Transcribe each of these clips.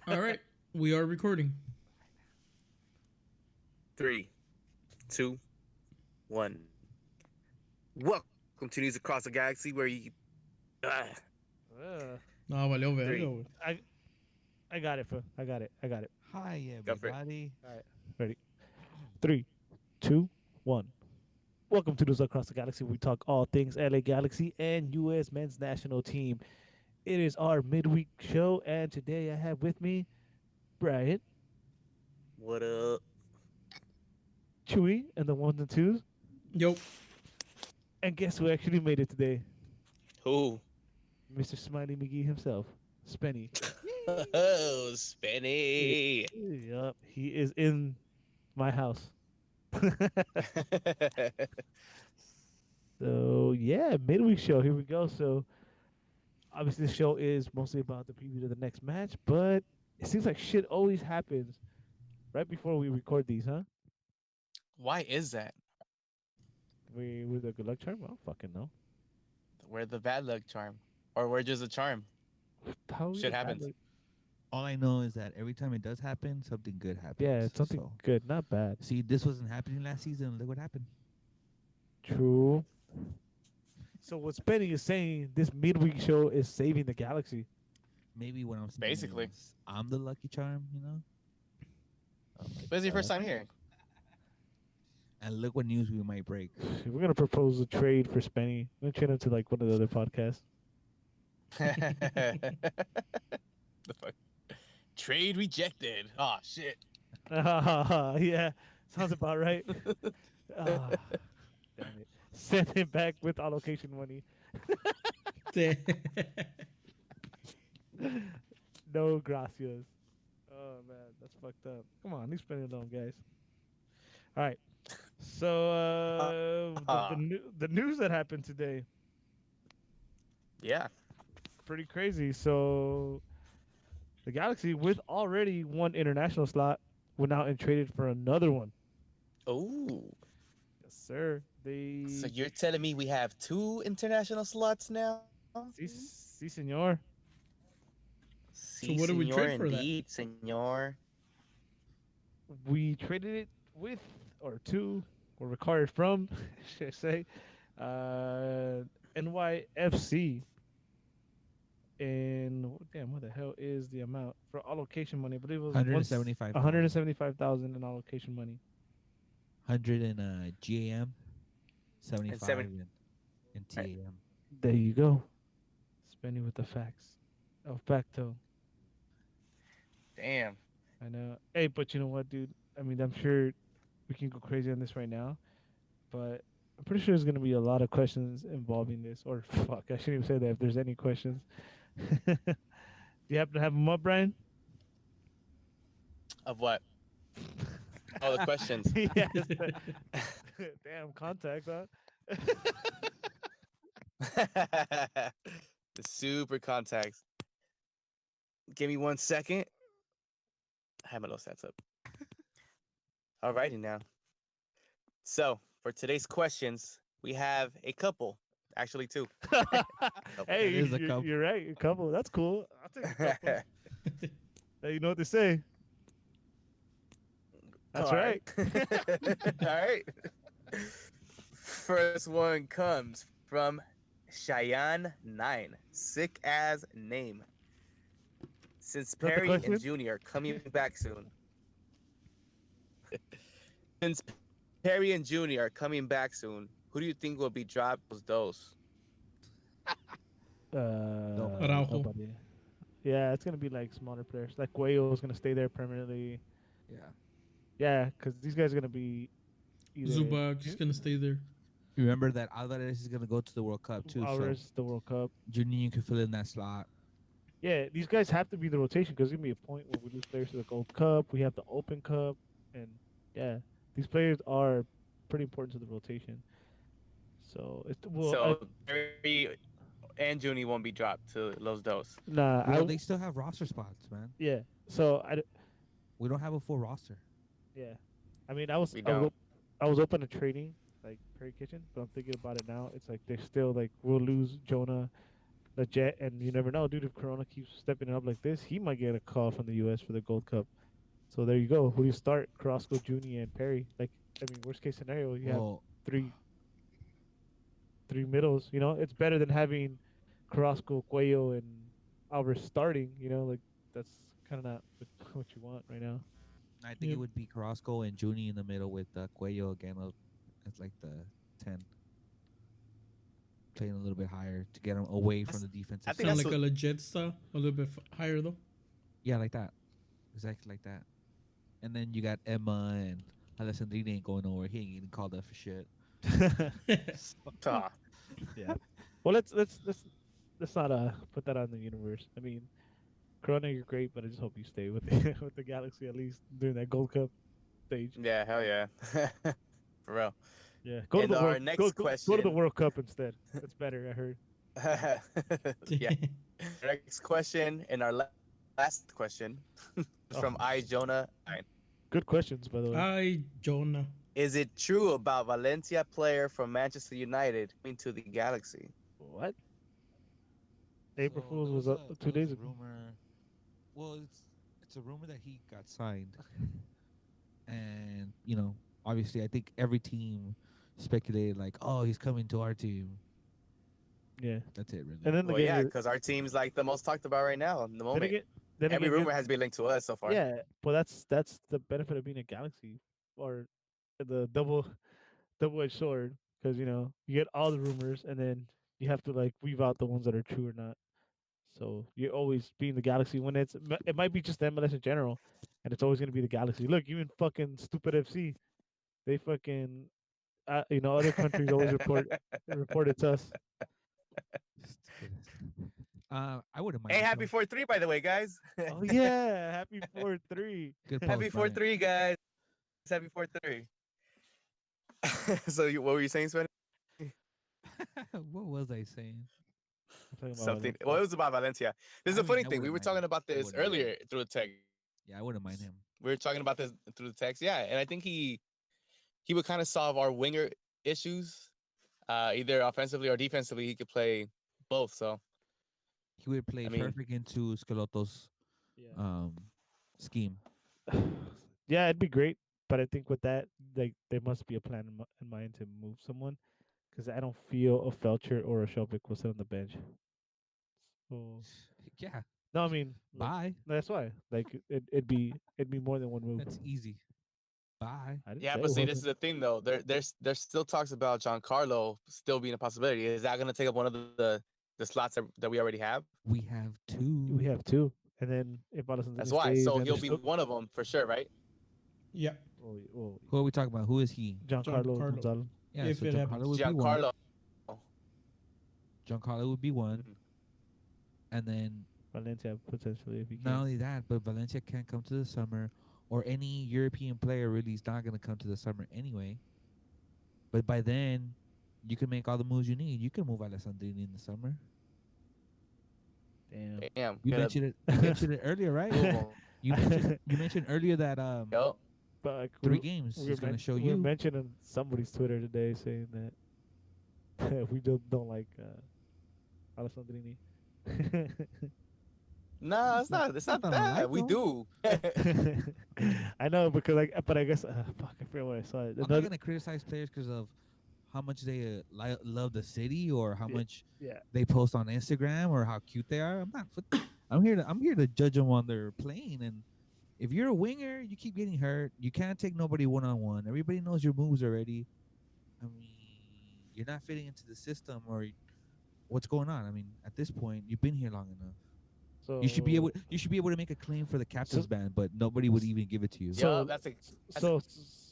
All right, we are recording. 3, 2, 1. Welcome to News Across the Galaxy, where you uh, Uh, No, valeu verga, three. güey. I got it, fool. I got it. Hi, Go for it. everybody. All right, ready? 3, 2, 1. Welcome to News Across the Galaxy. We talk all things LA Galaxy and U.S. Men's National Team. It is our midweek show, and today I have with me Brian, What up? Chewy, and the ones and twos. Yo, And guess who actually made it today? Who? Mr. Smiley McGee himself, Spenny. Oh, Spenny. Yup, he is in my house. So yeah, midweek show. Here we go. So obviously the show is mostly about the preview to the next match, but it seems like shit always happens right before we record these, huh? Why is that? We with a good luck charm? I don't fucking know. We're the bad luck charm, or we're just a charm. How we Shit the bad happens. luck- All I know is that every time it does happen, something good happens. Yeah, it's something So, good, not bad. see, this wasn't happening last season. Look what happened. True. So what Spenny is saying, this midweek show is saving the galaxy. Maybe what I'm saying Basically. is I'm the lucky charm, you know? Oh my But it's your first God. time here. And look what news we might break. We're gonna propose a trade for Spenny. We're gonna trade him to like one of the other podcasts. The fuck? Trade rejected. Oh shit. Yeah, sounds about right. Ah, damn it. Send him back with allocation money. No gracias. Oh man, that's fucked up. Come on, leave Spenny alone, guys. All right. So the news that happened today, Yeah. pretty crazy. So the Galaxy, with already one international slot, went out and traded for another one. Oh. Yes, sir. They So you're telling me we have 2 international slots now? si senor. Si, what do we senor, trade for that? indeed, senor. We traded it with or to or required from, should I say, uh, NYFC. And damn, what the hell is the amount for allocation money? I believe it was 175,000. 175,000 in allocation money. 100 in GAM, 75 seven- in TAM. There you go. Spending with the facts. El facto. Damn. I know. Hey, but you know what, dude? I mean, I'm sure we can go crazy on this right now, but I'm pretty sure there's going to be a lot of questions involving this. Or fuck, I shouldn't even say that if there's any questions. Do you happen to have them up, Brian? Of what? Oh, the questions. Yes. Damn, contact, huh? The super contacts. Give me 1 second. I have my little stats up. Alrighty now. So for today's questions, we have a couple. Actually, 2. Hey, It is a couple. you're right. A couple. That's cool. I'll take a couple. Hey, you know what they say? That's right. All right. First one comes from Cheyenne9. Sick as name. Since that the Perry and question? Junior are coming back soon. Since Perry and Junior are coming back soon, who do you think will be dropped those? Araujo. Nobody. Yeah, it's gonna be like smaller players. Like Guayo's gonna stay there permanently. Yeah. Yeah, because these guys are gonna be either Zubac's gonna stay there. Remember that Alvarez is going to go to the World Cup, too. Alvarez, the World Cup. So Juninho can fill in that slot. Yeah, these guys have to be the rotation because there's gonna be a point where we lose players to the Gold Cup. We have the Open Cup, and yeah, these players are pretty important to the rotation. So it's well, So Perry and Junie won't be dropped to Los Dos. nah, Well, they still have roster spots, man. yeah. So We don't have a full roster. yeah, I mean, I was We I was, don't. op- I was open to trading like Perry Kitchen, but I'm thinking about it now. It's like they're still like we'll lose Jonah, the Jet, and you never know, dude. If Corona keeps stepping up like this, he might get a call from the U.S. for the Gold Cup. So there you go. Who do you start? Carrasco, Junior, and Perry. Like, I mean, worst case scenario, you have Well, three middles. You know, it's better than having Carrasco, Cuello, and Alvarez starting. You know, like that's kind of not what you want right now. I think Yep. it would be Carrasco and Junie in the middle with Cuello again as like the 10, playing a little bit higher to get him away from the defensive I think Sound that's like a what- legit style, a little bit higher though. Yeah, like that. Exactly like that. And then you got Emma and Alessandrini ain't going nowhere. He ain't getting called up for shit. Ah, Yeah. Well, let's not put that on the universe. I mean, Corona, you're great, but I just hope you stay with the with the Galaxy at least during that Gold Cup stage. yeah, hell yeah. For real. Yeah. Go to And the our World. next Go to the question- World Cup instead. That's better. I heard. Yeah. Our next question and our last question is from I Jonah. Good questions, by the way. I Jonah. Is it true about Valencia player from Manchester United going to the Galaxy? What? April So Fool's there was a- up there 2 days a ago. rumor. Well, it's a rumor that he got signed, and obviously, I think every team speculated like, oh, he's coming to our team. Yeah. That's it, really. And then Well, again, yeah, because our team's like the most talked about right now in the then moment. again, then Every again, rumor has been linked to us so far. yeah. Well, that's the benefit of being a Galaxy or the double-edged sword, because you get all the rumors and then you have to like weave out the ones that are true or not. So you're always being the Galaxy when it might be just the MLS in general, and it's always gonna be the Galaxy. Look, even fucking stupid FC, they fucking other countries always report it's us. I wouldn't mind. Hey, if happy some- 4-3, by the way, guys. Oh yeah, happy 4-3. Good Happy post, Brian. 4-3, guys. Happy 4-3. So what were you saying, Sven? What was I saying? I'm talking about Something. Valencia. Well, it was about Valencia. This is I a funny mean, I thing. We wouldn't were mind talking it. about I this wouldn't mind earlier through the text. Yeah, I wouldn't mind him. We were talking about this through the text. Yeah, and I think he would kind of solve our winger issues, either offensively or defensively. He could play both. So He would play I mean- perfect into Scalotto's Yeah. scheme. Yeah, it'd be great, but I think with that, like, there must be a plan in mind to move someone, because I don't feel a Felcher or a Shelbick will sit on the bench. So Yeah, no, I mean, like, bye. that's why. Like, it'd be more than one move. That's easy. Bye. I didn't yeah, say but it see, this is wasn't. the thing though. There's still talks about Giancarlo still being a possibility. Is that going to take up one of the slots that we already have? We have two. We have two, and then if Alessandro That's why. stays, So then he'll there's be still, one of them for sure, right? Yeah. well, Who are we talking about? Who is he? Giancarlo Giancarlo. Gonzalez. Yeah, If so it Giancarlo happens. would be one. Giancarlo. Giancarlo would be one, Mhm. and then Valencia potentially if he not can. only that, but Valencia can't come to the summer, or any European player really is not going to come to the summer anyway. But by then, you can make all the moves you need. You can move Alessandrini in the summer. Damn. Damn. You gonna mentioned it. You mentioned it earlier, right? move him. You mentioned earlier that Yup. But like, 3 games we he's going to show we were you. mentioning somebody's Twitter today saying that we don't like Alessandrini. No, it's not. It's not I don't that. like We him. do. I know, because but I guess fuck, I forget what I saw. I'm not Another- going to criticize players because of how much they love the city or how Yeah. much yeah, they post on Instagram or how cute they are. I'm here to judge them on their playing. And if you're a winger, you keep getting hurt. You can't take nobody one-on-one. Everybody knows your moves already. I mean, you're not fitting into the system or what's going on. I mean, at this point, you've been here long enough. so You should be able to make a claim for the captain's ban, but nobody would even give it to you. So- Yup, that's so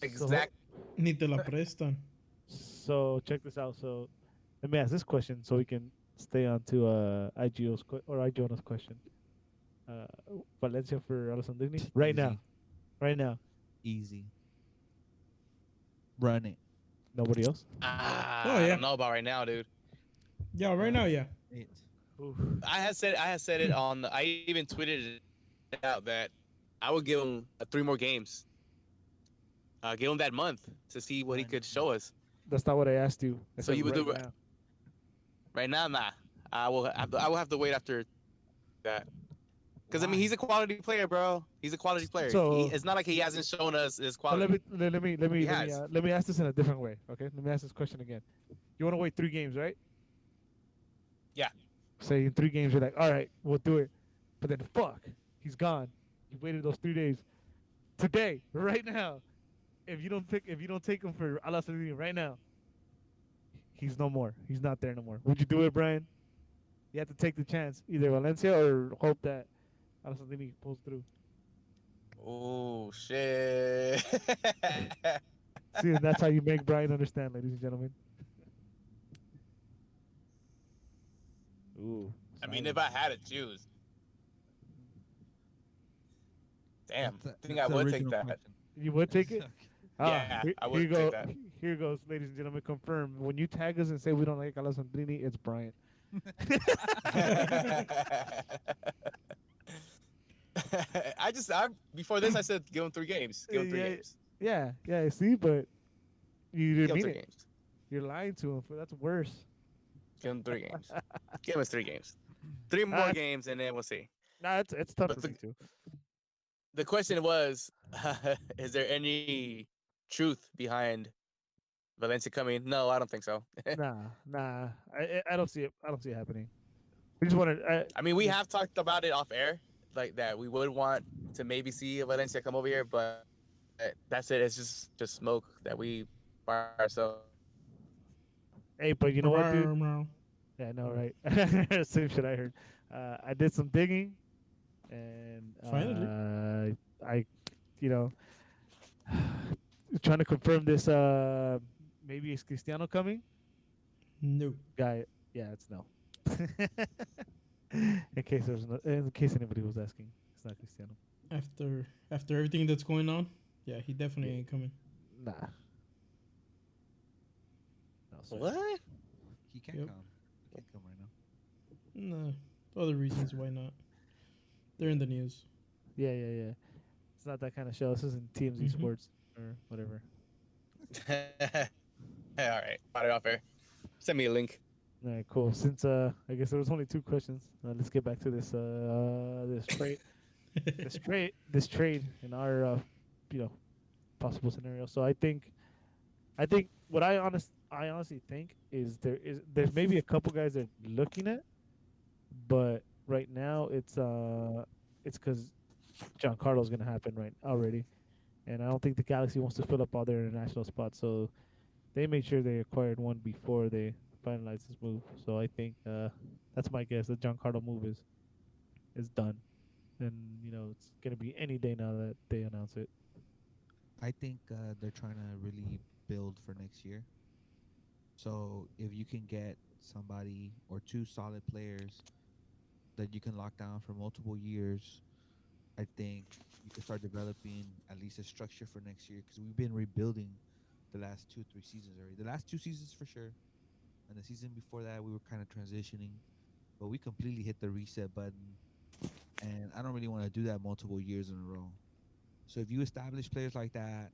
exact. Ni te la prestan. So check this out. So let me ask this question so we can stay on to Ijona's question. Valencia for Alessandrini right now. Easy. Right now. Easy. Run it. Nobody else. Oh, I yeah. don't know about right now, dude. Yeah, right now, yeah. It. I had said it on. I even tweeted it out that I would give him 3 more games. Give him that month to see what he could show us. That's not what I asked you. I So said you would do right it- now. Right now, nah. I will have to wait after that. Because I mean, Why? he's a quality player, bro. He's a quality player. So It's not like he hasn't shown us his so quality. He let me has. let me ask this in a different way. Okay, let me ask this question again. You want to wait 3 games, right? Yeah. Say in 3 games you're like, all right, we'll do it, but then fuck, he's gone. You waited those 3 days. Today, right now, if you don't take him for Alassane right now, he's no more. He's not there no more. Would you do it, Brian? You have to take the chance, either Valencia or hope that Alassane pulls through. Oh shit. See, and that's how you make Brian understand, ladies and gentlemen. Ooh. I mean, if I had to choose, damn, I think I That's the would take original that. question. You would take it? Yeah, I would here take go. that. Here goes, ladies and gentlemen. Confirm. When you tag us and say we don't like Alessandrini, it's Brian. I before this I said give him 3 games. Give him three Yeah, games. yeah. See, but you Give didn't him mean three it. games. You're lying to him. That's worse. Give him 3 games. Give us 3 games. Three more That's- games and then we'll see. Nah, it's tough But for me too. the question was, is there any truth behind Valencia coming? No, I don't think so. Nah. I don't see it. I don't see it happening. We just wanted. I mean, we have talked about it off air, like that we would want to maybe see Valencia come over here, but that's it. It's just smoke that we fire ourselves. Hey, but you know what, dude? Yeah, I know, right? Same shit I heard. I did some digging, and Finally. I, you know, trying to confirm this. Maybe is Cristiano coming? No. Guy, yeah, it's no. In case anybody was asking, it's not Cristiano. After everything that's going on, yeah, he definitely ain't coming. Nah. No, sir. What? He can't Yep. come. He can't come right now. No. Other reasons why not. They're in the news. Yeah. It's not that kind of show. This isn't TMZ Mhm. Sports or whatever. All right, fire it off air. Send me a link. All right, cool. Since I guess there was only 2 questions. Let's get back to this this trade in our possible scenario. So I think what I honestly think is there's maybe a couple guys they're looking at, but right now it's because Giancarlo's gonna happen right already, and I don't think the Galaxy wants to fill up all their international spots, so they made sure they acquired one before they finalized this move. So I think that's my guess. The Giancarlo move is done, and it's gonna be any day now that they announce it. I think they're trying to really build for next year. So if you can get somebody or 2 solid players that you can lock down for multiple years, I think you can start developing at least a structure for next year, because we've been rebuilding the last 2, 3 seasons already. The last 2 seasons for sure, and the season before that we were kind of transitioning, but we completely hit the reset button, and I don't really want to do that multiple years in a row. So if you establish players like that,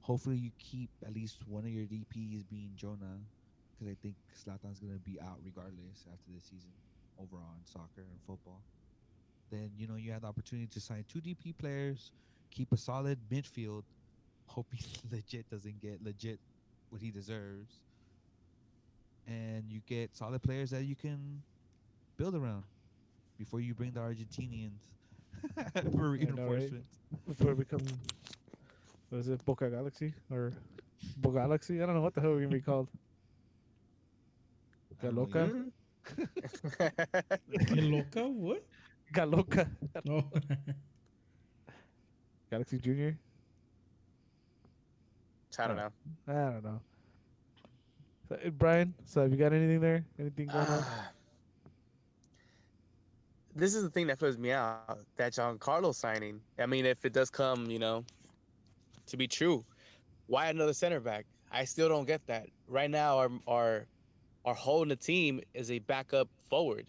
hopefully you keep at least one of your DPs being Jonah, because I think Zlatan's gonna be out regardless after this season overall in soccer and football. Then you have the opportunity to sign 2 DP players, keep a solid midfield, hope he legit doesn't get legit what he deserves, and you get solid players that you can build around before you bring the Argentinians for I know, right? reinforcements. Before we become, what is it, Boca Galaxy or Bogalaxy? I don't know what the hell we're gonna be called. I don't know Galoka? either. Que loca? What? Galoka. Oh. Galaxy Junior? I don't know. I don't know. So, Brian, so have you got anything there? Anything going on? This is the thing that flips me out. That Giancarlo signing. I mean, if it does come, to be true, why another center back? I still don't get that. Right now, our whole in the team is a backup forward,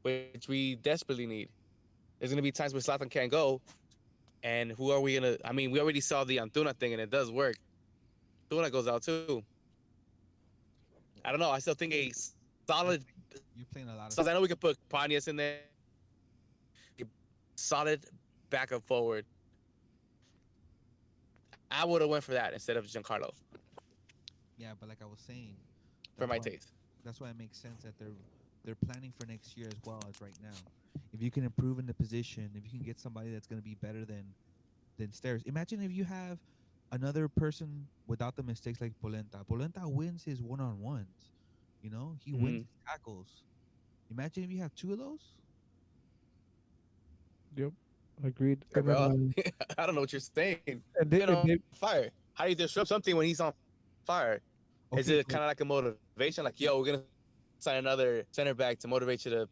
which we desperately need. There's gonna be times where Zlatan can't go, and who are we gonna? I mean, we already saw the Antuna thing, and it does work. Antuna goes out too. I don't know. I still think a You're playing a lot of. So I know we could put Pontius in there. Solid back and forward. I would have went for that instead of Giancarlo Yeah, but like I was saying, for that's my why taste. that's why it makes sense that they're planning for next year as well as right now. If you can improve in the position, if you can get somebody that's going to be better than Stairs. Imagine if you have another person without the mistakes like Polenta. Polenta wins his one-on-ones. You know, he wins Mhm. his tackles. Imagine if you have two of those. Yep, agreed. Yeah, And then bro. I don't know what you're saying. and Been on they fire. How do you disrupt something when he's on fire? Is Okay, it kind of like a motivation? Like, yo, we're gonna sign another center back to motivate you to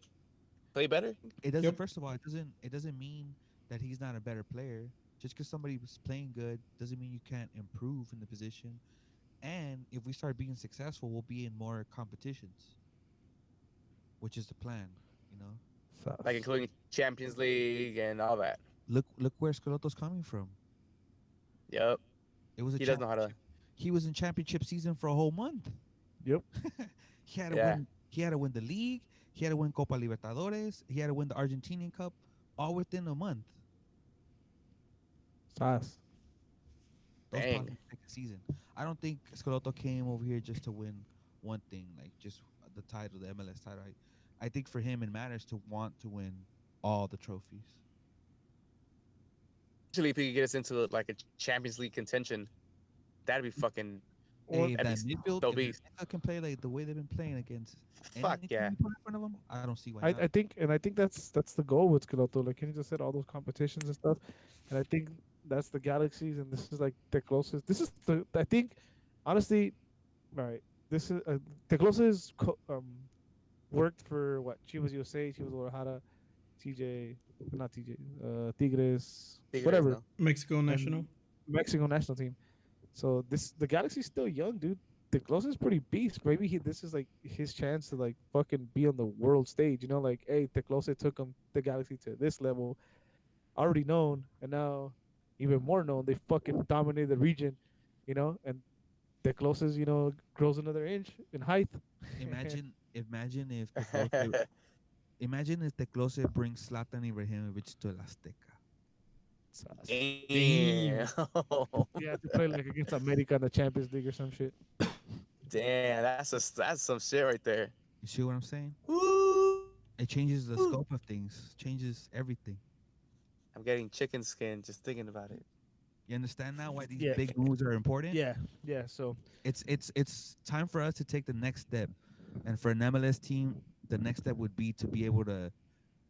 play better? it doesn't. Yep. First of all, it doesn't mean that he's not a better player. Just because somebody was playing good doesn't mean you can't improve in the position. And if we start being successful, we'll be in more competitions, which is the plan. You know, Like Sauce. including Champions League and all that. look where Scalotto's coming from. Yep. It was a He does know how to. championship. He was in championship season for a whole month. Yep. he had to Yeah. win. He had to win the league. He had to win Copa Libertadores. He had to win the Argentinian Cup, all within a month. Sauce. Those Dang. probably take a season. I don't think Scalotto came over here just to win one thing, like just the title, the MLS title. I think for him it matters to want to win all the trophies. Actually, if he could get us into like a Champions League contention, that'd be fucking. Or Hey, if That'd that be midfield, so if that beast. midfield can play like the way they've been playing against Fuck any yeah. team you put in front of them, I don't see why I, not. I think that's the goal with Scalotto. Like Kenny just said, all those competitions and stuff, and I think that's the Galaxies, and this is like the closest. This is the I think, honestly, all right. This is the closest worked for what Chivas USA, Chivas Guadalajara, TJ, not TJ, Tigres, Tigres, whatever, no. Mexico national. and Mexico national team. So the Galaxy's still young, dude. The closest is pretty beast. Maybe this is like his chance to like fucking be on the world stage. You know, like hey, the closest took him the Galaxy to this level, already known, and now even more known. They fucking dominate the region, you know, and the closest, grows another inch in height. Imagine if the imagine if the closer brings Zlatan Ibrahimovic to La Azteca. Sus. Damn. Yeah, to play like against America in the Champions League or some shit. Damn, that's some shit right there. You see what I'm saying? Woo! It changes the scope of things, changes everything. I'm getting chicken skin just thinking about it. You understand now why these Yeah. big moves are important? Yeah, yeah. So It's time for us to take the next step. And for an MLS team, the next step would be to be able to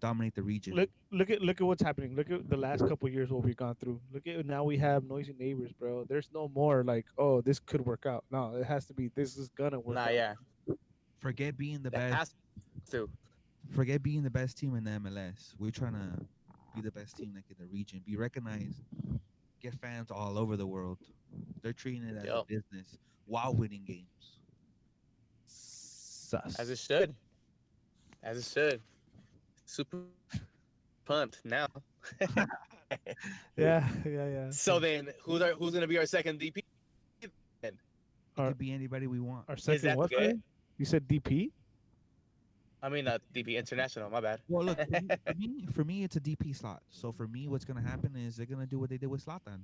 dominate the region. look at what's happening. Look at the last couple of years what we've gone through. Look at now we have noisy neighbors, bro. There's no more like, oh, this could work out. No, it has to be this is gonna work Nah, out. yeah. Forget being the It best. has to. Forget being the best team in the MLS. We're trying to be the best team like in the region. Be recognized. Get fans all over the world. They're treating it as a Yup. business while winning games. Sus. As it should. As it should. Super pumped now. Yeah, yeah. So then, who's gonna be our second DP? It Our- could be anybody we want. Our second that what? good? Sorry? You said DP? I mean, DP International. My bad. Well, look, for me, it's a DP slot. So for me, what's gonna happen is they're gonna do what they did with Zlatan.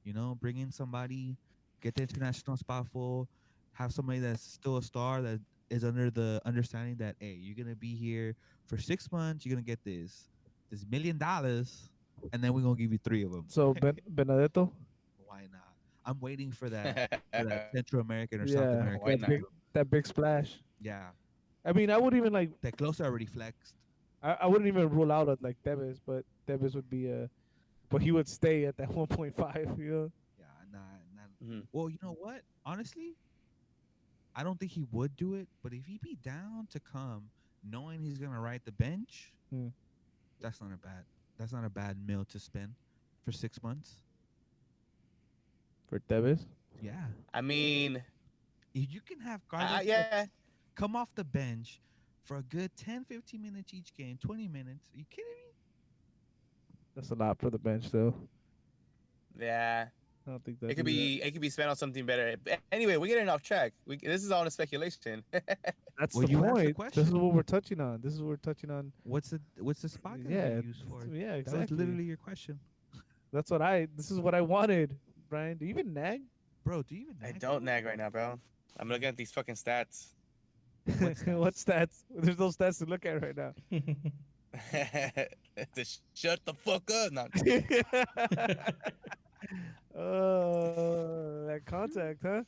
You know, bring in somebody, get the international spot full, have somebody that's still a star that is under the understanding that hey, you're gonna be here for 6 months, you're gonna get this $1 million, and then we're gonna give you 3 of them. So Benedetto? Why not? I'm waiting for that Central American or South Yeah, American. Why that not? that big splash. Yeah, I mean, I wouldn't even like. that closer already flexed. I wouldn't even rule out like Tevez, but Tevez would be but he would stay at that 1.5. You know. Yeah, not. Mhm. Well, you know what? Honestly, I don't think he would do it. But if he be down to come, knowing he's gonna ride the bench, Hmm. that's not a bad. That's not a bad meal to spend for 6 months. For Tevez. Yeah, I mean, if you can have Carlos yeah. come off the bench for a good 10, 15 minutes each game, 20 minutes. Are you kidding me? That's a lot for the bench, though. Yeah. I don't think that. It could be spent on something better. Anyway, we're getting off track. This is all in speculation. That's Well, the you asked the point. This is question. what we're touching on. This is what we're touching on. What's the spot gonna Yeah, be used for? yeah, That was exactly. literally your question, That's what I. This is what I wanted, Brian. Do you even nag? bro. Do you even? I nag, don't bro? nag right now, bro. I'm looking at these fucking stats. What stats? There's no stats to look at right now. Just shut the fuck up. No, Oh, that contact, huh?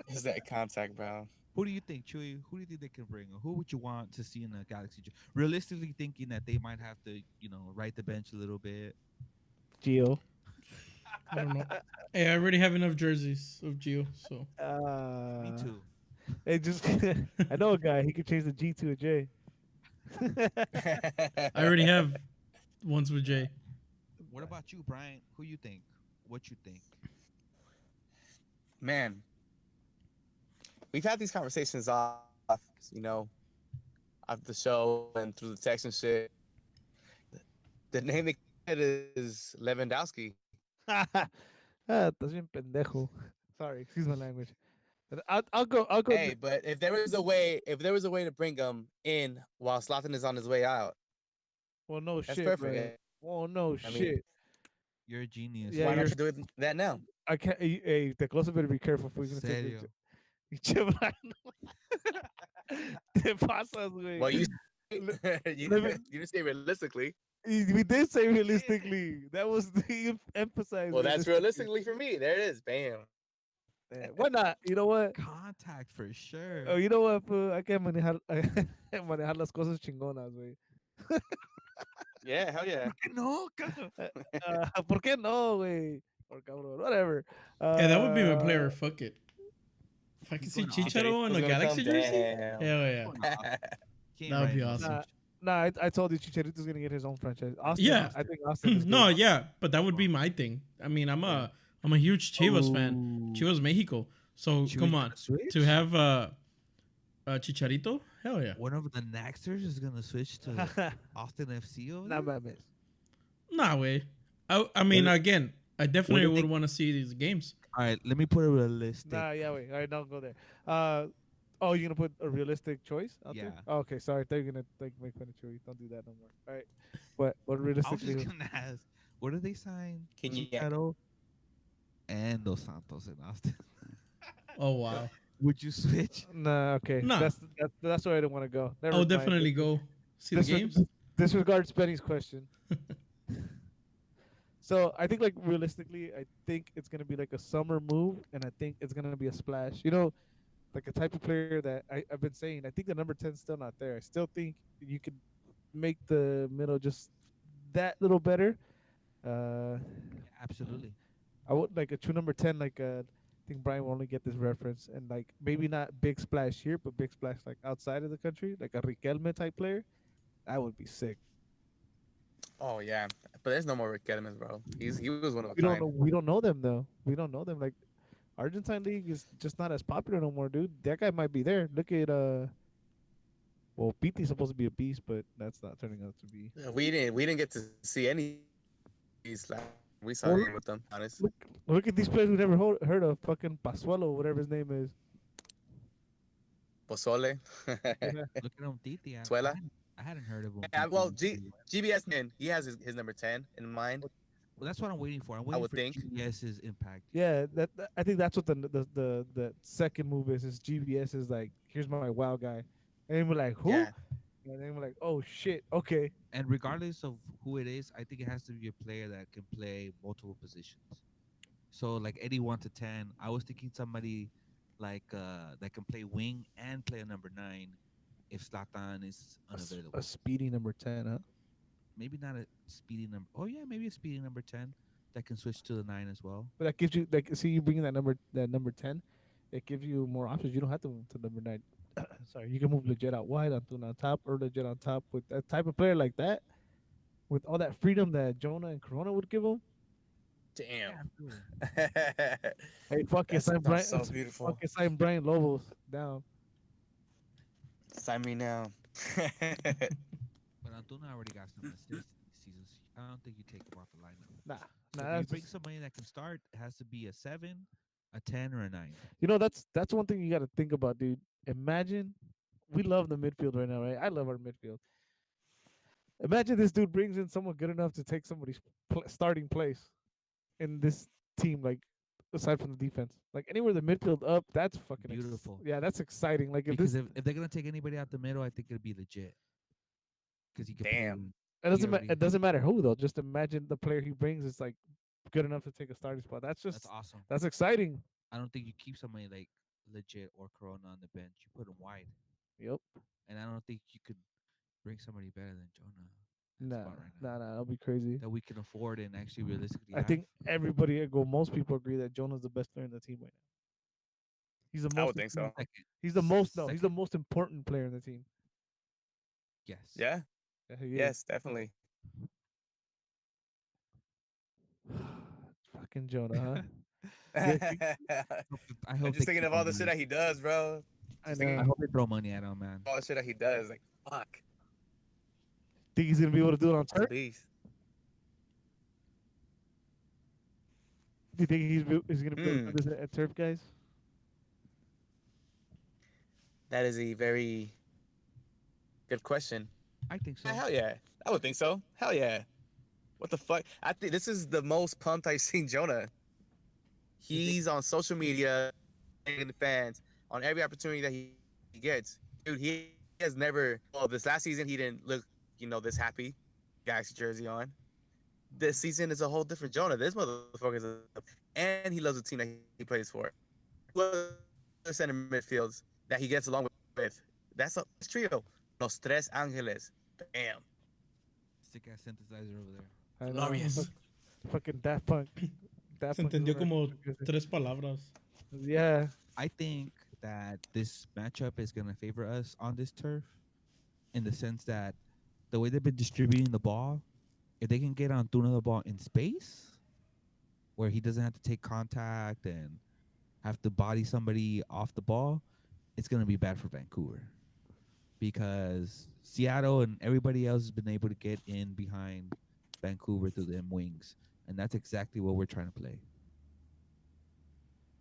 it's that contact, bro. Who do you think, Chewy? Who do you think they can bring? Or who would you want to see in the Galaxy? Realistically, thinking that they might have to, right the bench a little bit. Gio. I don't know. Hey, I already have enough jerseys of Gio, so Me too. Hey, just I know a guy. He could change the G to a J. I already have ones with Jay. What about you, Brian? Who you think? What you think? Man, we've had these conversations off, you know, off the show and through the text and shit. The name they get is Lewandowski. Estás bien pendejo. Sorry, excuse my language. But I'll go. Hey, but if there was a way to bring him in while Zlatan is on his way out, Well, no that's shit, perfect. man. Oh no I mean, shit. You're a genius. Yeah, Why you're- not do that now? I can't. Hey, the closer better be careful if we're gonna take Serio. Che Brian. Te pasas, güey. Well, you Lewin- you didn't say realistically. We did say realistically. That was the emphasize. Well, that's realistically for me. There it is. Bam. Yeah, why not? You know what? Contact for sure. Oh, you know what? Fool? I can manejar, manejar las cosas chingonas, güey. Yeah, hell yeah. No, ¿Por qué no, güey? Por cabrón, whatever. Yeah, that would be my player. Uh, Fuck it. If I could He's see going off. Chicharo in Who's a gonna Galaxy come? jersey, Damn. hell yeah. That would be awesome. Nah, I told you Chicharito's gonna get his own franchise. Austin, Yeah. I think Austin. Is No, good. yeah, but that would be my thing. I mean, I'm a huge Chivas fan. Ooh. Chivas Mexico. So Should we come get on, a switch? to have Chicharito, hell yeah. One of the Naxters is gonna switch to Austin FC over Nah, there? mames. Nah, way. I mean, Well, again, I definitely do you would think- want to see these games. All right, let me put a realistic. Nah, yeah, wait. All right, don't go there. Oh, you're gonna put a realistic choice out there? Yeah. Oh, okay, sorry. They're gonna make fun of Chewy. Don't do that no more. All right. What I was realistically? just gonna ask, what did they sign? Quiniela. Chicharo and Dos Santos in Austin. Oh wow. Would you switch? Nah, okay. Nah. That's where I didn't want to go. Never I'll mind. definitely go see the games. Disregard Spenny's question. So I think, like, realistically, I think it's gonna be like a summer move, and I think it's gonna be a splash. You know, like a type of player that I've been saying. I think the number 10's still not there. I still think you could make the middle just that little better. Absolutely. I would like a true number 10. Like, I think Brian will only get this reference, and like maybe not big splash here, but big splash like outside of the country, like a Riquelme type player. That would be sick. Oh yeah, but there's no more Rick Edelman, bro. He was one of a We don't kind. know. We don't know them though. We don't know them. Like, Argentine league is just not as popular no more, dude. That guy might be there. Look at well, Piti's supposed to be a beast, but that's not turning out to be. We didn't get to see any. These we saw Well, him with them. Honest. Look at these players we never heard of. Fucking Pasuelo, whatever his name is. Pozole. Look at him, Titi. Suela? I hadn't heard of him. Yeah, well, GBS man, he has his number 10 in mind. Well, that's what I'm waiting for. I'm waiting would for think. GBS's impact. Yeah, I think that's what the second move is. Is GBS is like, here's my wow guy, and then we're like, who? Yeah. And then we're like, oh shit, okay. And regardless of who it is, I think it has to be a player that can play multiple positions. So like any 1 to 10, I was thinking somebody like that can play wing and play a number 9 if Zlatan is unavailable. A speedy number 10, huh? Maybe not a speedy number. Oh yeah, maybe a speedy number 10 that can switch to the 9 as well. But that gives you, like, see, you bringing that number 10, it gives you more options. You don't have to move to number 9. Sorry, you can move legit out wide, Antuna on top, or legit on top with that type of player like that, with all that freedom that Jonah and Corona would give him. Damn. Hey, fuck it, That sign Brian. sounds so beautiful. Fuck it, sign Brian Lobos down. Sign me now. But Antuna already got some assists. seasons. I don't think you take him off the lineup. Nah, So if you bring somebody that can start, it has to be a 7, a 10, or a 9. that's one thing you got to think about, dude. Imagine we love the midfield right now, right? I love our midfield. Imagine this dude brings in someone good enough to take somebody's starting place in this team, like aside from the defense, like anywhere the midfield up, that's fucking Beautiful. yeah, that's exciting. Like if Because this, if they're gonna take anybody out the middle, I think it'd be legit. Because he could play. Damn. With, it he doesn't already. it doesn't matter who though. Just imagine the player he brings is like good enough to take a starting spot. That's awesome. That's exciting. I don't think you keep somebody like legit or Corona on the bench. You put them wide, Yep. and I don't think you could bring somebody better than Jonah at Nah, spot right now that'll be crazy. that we can afford and actually realistically I have. think most people agree that Jonah's the best player in the team right now. He's the I most. would think so. Second. He's the most. No, he's the Second? most important player in the team. Yes. Yeah. Yeah, he is. Yes, definitely. Fucking Jonah, huh? I I'm hope just they thinking keep of all him, the shit man. that he does, bro. I Just know. I thinking hope they throw money at him, man. all the shit that he does. Like, fuck. Think he's gonna be able to do it on He's a turf? beast. Do you think he's gonna be able to Hmm. do this at turf, guys? That is a very good question. I think so. Hell yeah. I would think so. Hell yeah. What the fuck? I think this is the most pumped I've seen Jonah. He's on social media, the fans on every opportunity that he gets. Dude, he has never. Well, this last season he didn't look, this happy. Galaxy jersey on. This season is a whole different Jonah. This motherfucker is and he loves the team that he plays for. The center midfields that he gets along with. That's a trio. Los Tres Ángeles. Bam. Sick ass synthesizer over there. I know. Glorious. Fucking Daft Punk. Daft Se Punk is entendió what como I- 3 palabras. Yeah. I think that this matchup is gonna favor us on this turf, in the sense that the way they've been distributing the ball, if they can get Antuna the ball in space, where he doesn't have to take contact and have to body somebody off the ball, it's gonna be bad for Vancouver, because Seattle and everybody else has been able to get in behind Vancouver through them wings, and that's exactly what we're trying to play.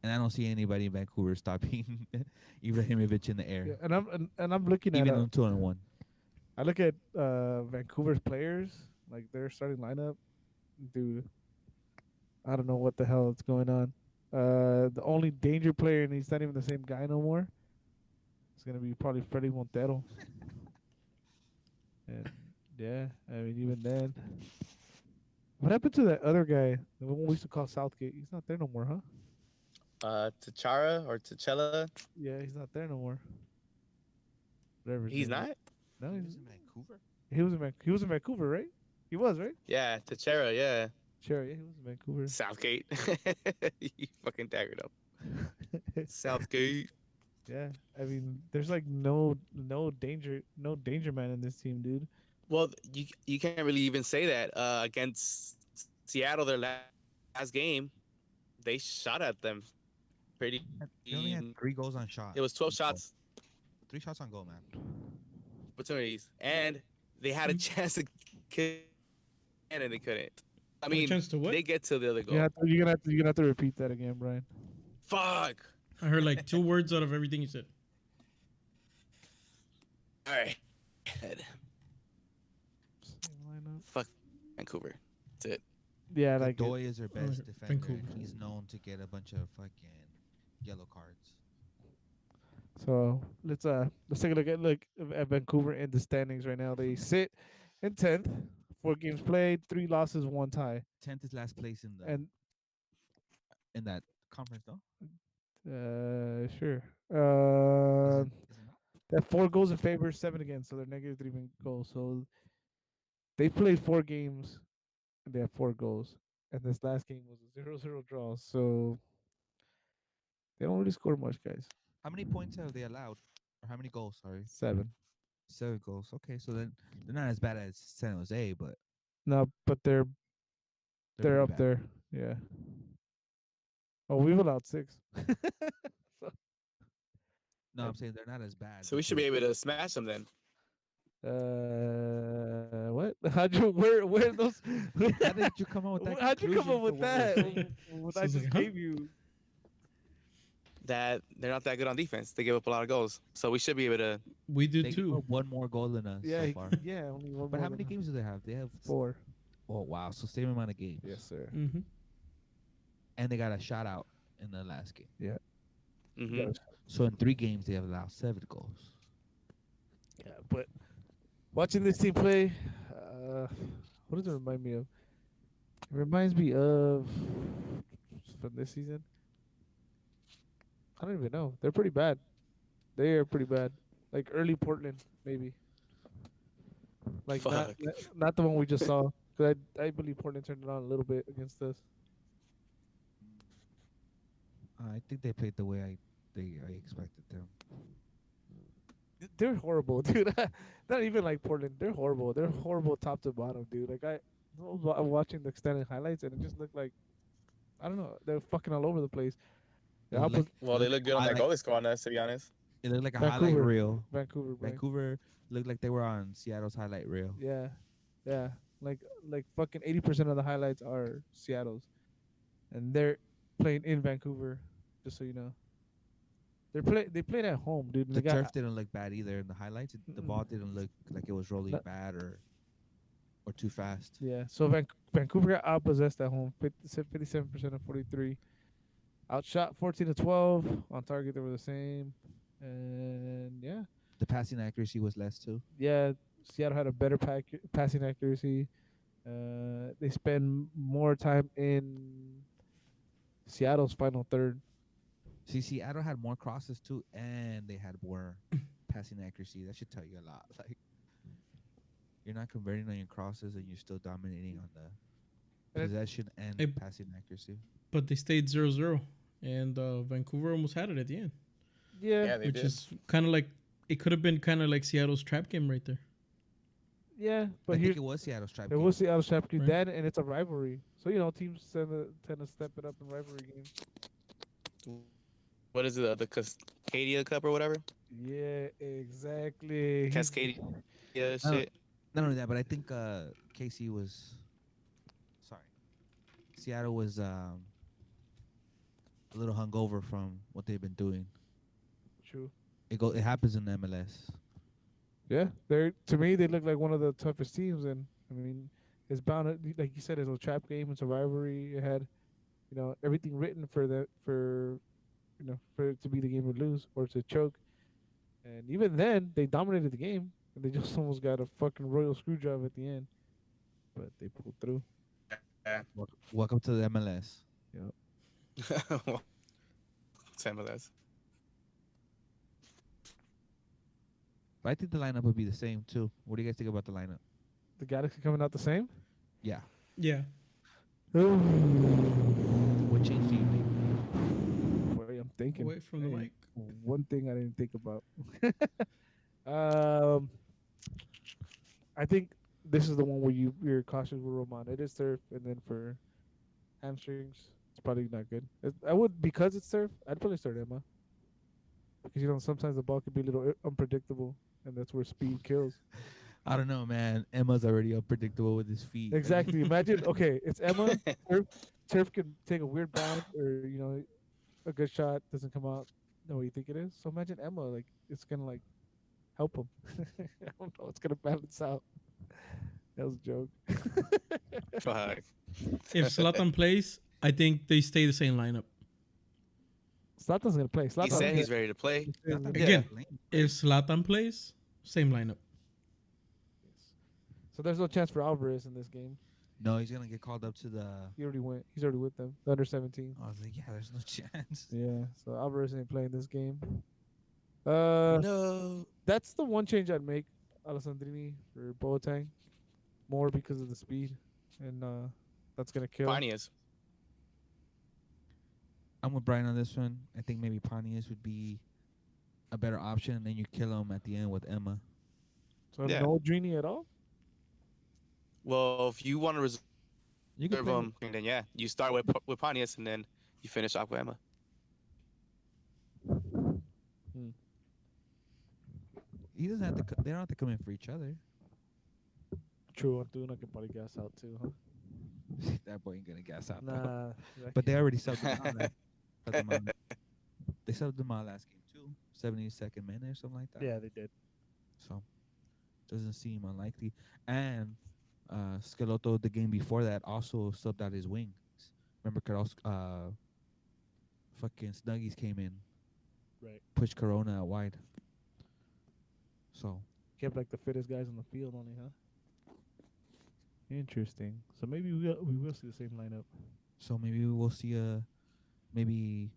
And I don't see anybody in Vancouver stopping Ibrahimovic in the air, Yeah, and I'm looking at even on 2-on-1. I look at Vancouver's players, like their starting lineup, dude. I don't know what the hell is going on. The only danger player, and he's not even the same guy no more. It's gonna be probably Freddie Montero. And yeah, I mean even then, what happened to that other guy, the one we used to call Southgate? He's not there no more, huh? T'Chara or T'Challa. Yeah, he's not there no more. Whatever. his He's name is. not? No, He was in Vancouver. he was in Vancouver, right? He was, right? Yeah, T'Chara, yeah. Sure, yeah, he was in Vancouver. Southgate. You fucking daggered up. Southgate. Yeah, I mean, there's like no danger man in this team, dude. Well, you can't really even say that. Against Seattle, their last game, they shot at them pretty. He only had 3 goals on shot. It was 12 shots 3 shots on goal, man. opportunities, and they had a chance to kill, and they couldn't. I A mean, chance to what? they get to the other goal. You're gonna have to repeat that again, Brian. Fuck. I heard like 2 words out of everything you said. All right. Lineup. Fuck Vancouver. That's it. Yeah, Like like Godoy is their best Oh, defender, and Vancouver. he's known to get a bunch of fucking yellow cards. so. Let's take a look at Vancouver in the standings right now. They sit in 10th, 4 games played, 3 losses, 1 tie, 10th is last place in the and in that conference, though. sure. Is it not? They have 4 goals in favor, 7 against, so they're negative 3 goals. So they played 4 games and they have 4 goals. And this last game was a 0-0 draw. So they don't really score much, guys. How many points have they allowed? Or how many goals? Sorry, 7. 7 goals. Okay, so then they're not as bad as San Jose, but No, but they're pretty up bad. there. Yeah. Oh, we've allowed 6. So, No, I'm saying they're not as bad. So we should be because able to smash them then. What? How'd you where those? How did you come up with that How'd you come conclusion up from with what we're that? saying? What So I it's just like, huh? gave you. That they're not that good on defense. They give up a lot of goals, so we should be able to. We do They gave too. up one more goal than us Yeah, so far. yeah, only one But more how than many games do they have? They have four. oh wow, so same amount of games. Yes, sir. Mm-hmm. And they got a shot out in the last game. Yeah, Hmm. yeah, So in 3 games they have allowed 7 goals. yeah. But watching this team play, what does it remind me of? It reminds me of from this season. I don't even know. They're pretty bad. They are pretty bad. Like early Portland, maybe. Like not Fuck. not the one we just saw. Cause I believe Portland turned it on a little bit against us. I think they played the way I expected them. They're horrible, dude. Not even like Portland. They're horrible. They're horrible top to bottom, dude. Like I'm watching the extended highlights and it just looked like I don't know. They're fucking all over the place. It Yeah, looked like, Well, they look good on that goalie score on us, to be honest. it looked like a highlight Vancouver, reel. Vancouver, bro. Vancouver looked like they were on Seattle's highlight reel. Yeah, yeah. Like fucking 80% of the highlights are Seattle's, and they're playing in Vancouver. Just so you know, they played at home, dude. And The they got turf didn't look bad either in the highlights. The ball Mm-mm. didn't look like it was rolling Not- bad or too fast. yeah. So Vancouver got outpossessed at home, 57% of 43. Outshot 14 to 12 on target. They were the same, and yeah, The passing accuracy was less too. yeah. Seattle had a better passing accuracy. They spend more time in Seattle's final third. See, Seattle had more crosses too, and they had more passing accuracy. That should tell you a lot. Like you're not converting on your crosses, and you're still dominating on the And it- possession and It- passing accuracy. But they stayed 0-0. And Vancouver almost had it at the end. Yeah, Yeah, they Which did. is kind of like, it could have been kind of like Seattle's trap game right there. yeah. I But think here's it was Seattle's trap it game. was Seattle Shapke Right. then, and it's a rivalry. So teams tend to step it up in rivalry games. What is it? The Cascadia Cup or whatever? Yeah, exactly. Cascadia don't- shit. Not only that, but I think KC was sorry. Seattle was a little hungover from what they've been doing. True. It happens in the MLS. Yeah, to me they look like one of the toughest teams, and I mean, it's bound to, like you said, it's a trap game. It's a rivalry. It had, everything written for it to be the game to lose or to choke. And even then, they dominated the game, and they just almost got a fucking royal screw job at the end. But they pulled through. Welcome to the MLS. It's MLS. But I think the lineup would be the same too. What do you guys think about the lineup? The Galaxy coming out the same. Yeah. Yeah. What change do you make? Boy, I'm thinking. Away from the Hey, mic. One thing I didn't think about. I think this is the one where you're cautious with Roman. It is turf, and then for hamstrings, it's probably not good. I would, because it's turf, I'd probably start Emma, because sometimes the ball could be a little unpredictable, and that's where speed kills. I don't know, man. Emma's already unpredictable with his feet. Exactly. Imagine, okay, it's Emma. Turf can take a weird bounce, or a good shot doesn't come out the way you think it is. So imagine Emma, like it's gonna like help him. I don't know. It's gonna balance out. That was a joke. Fuck. If Zlatan plays, I think they stay the same lineup. Zlatan's gonna play. He Zlatan's said gonna he's ready to play. Zlatan Again, can't play. If Zlatan plays, same lineup. So there's no chance for Alvarez in this game. No, he's gonna get called up to the. He already went. He's already with them. The under 17. I was like, yeah, there's no chance. Yeah. So Alvarez ain't playing this game. No. That's the one change I'd make, Alessandrini for Boateng, more because of the speed, and that's gonna kill. Panias. I'm with Brian on this one. I think maybe Pontius would be a better option, and then you kill him at the end with Emma. So Yeah. no Drini at all. Well, if you want to reserve You can play him, then yeah, you start with Panias and then you finish off with Emma. He doesn't have to. They don't have to come in for each other. True, Antuna can probably gas out too, huh? That boy ain't gonna gas out though. Nah, that But they can't. already subbed him out. Subbed him out. They subbed him out last game too. 72nd minute or something like that. Yeah, they did. So doesn't seem unlikely. And Schelotto the game before that also subbed out his wings. Remember, fucking Snuggies came in, Right. pushed Corona out wide. So Kept like the fittest guys on the field only, huh? Interesting. So maybe we will see the same lineup. maybe we'll see maybe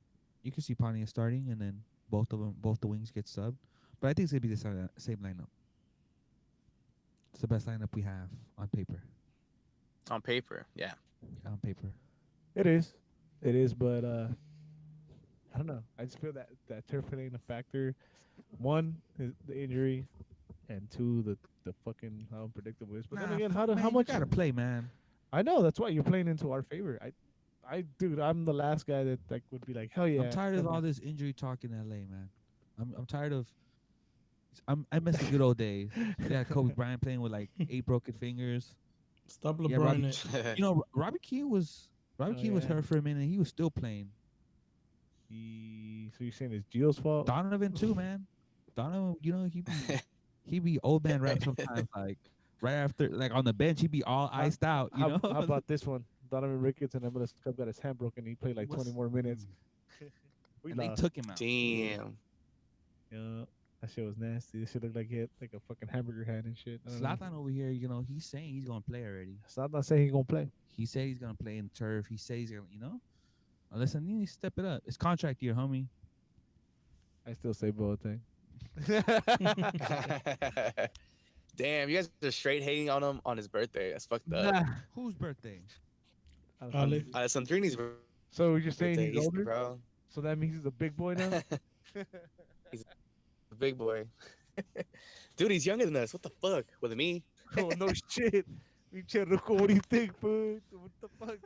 you can see Pontiac starting and then both the wings get subbed. But I think it's gonna be the same lineup. It's the best lineup we have on paper. On paper, yeah. Yeah, on paper. It is. It is, but I don't know. I just feel that turf playing a factor. One is the injury, and two the fucking how unpredictable it is. But then again, how man, much you gotta play, man? I know that's why you're playing into our favor. Dude, I'm the last guy that like would be like, hell yeah. I'm tired of come all on. this injury talk in LA, man. I'm tired of. I miss the good old days. Yeah, Kobe Bryant playing with like 8 broken fingers. Stop Yeah, LeBron it. You know, Robbie Keane was yeah. hurt for a minute. He was still playing. So you're saying it's Gio's fault? Donovan too, man. Donovan, you know, he be old man rap sometimes. Like right after, like on the bench, he be all iced out. You know. How about this one? Donovan Ricketts and MLS Cup got his hand broken. He played like 20 more minutes. We And they lost. took him out. Damn. Yeah, that shit was nasty. This shit looked like he had like a fucking hamburger hand and shit. I don't know. Zlatan over here, you know, he's saying he's gonna play already. So I'm not saying he's gonna play. He said he's gonna play in turf. He says he's gonna, you know. Listen, you need to step it up. It's contract year, homie. I still say Boateng. Damn, you guys are straight hating on him on his birthday. That's fucked up. Nah. Whose birthday? Ale. Sandrini's So you're saying birthday, he's older? bro. So that means he's a big boy now? He's a big boy. Dude, he's younger than us. What the fuck? With me? Oh, no shit. Pinche Ruco, what do you think, fool? What the fuck?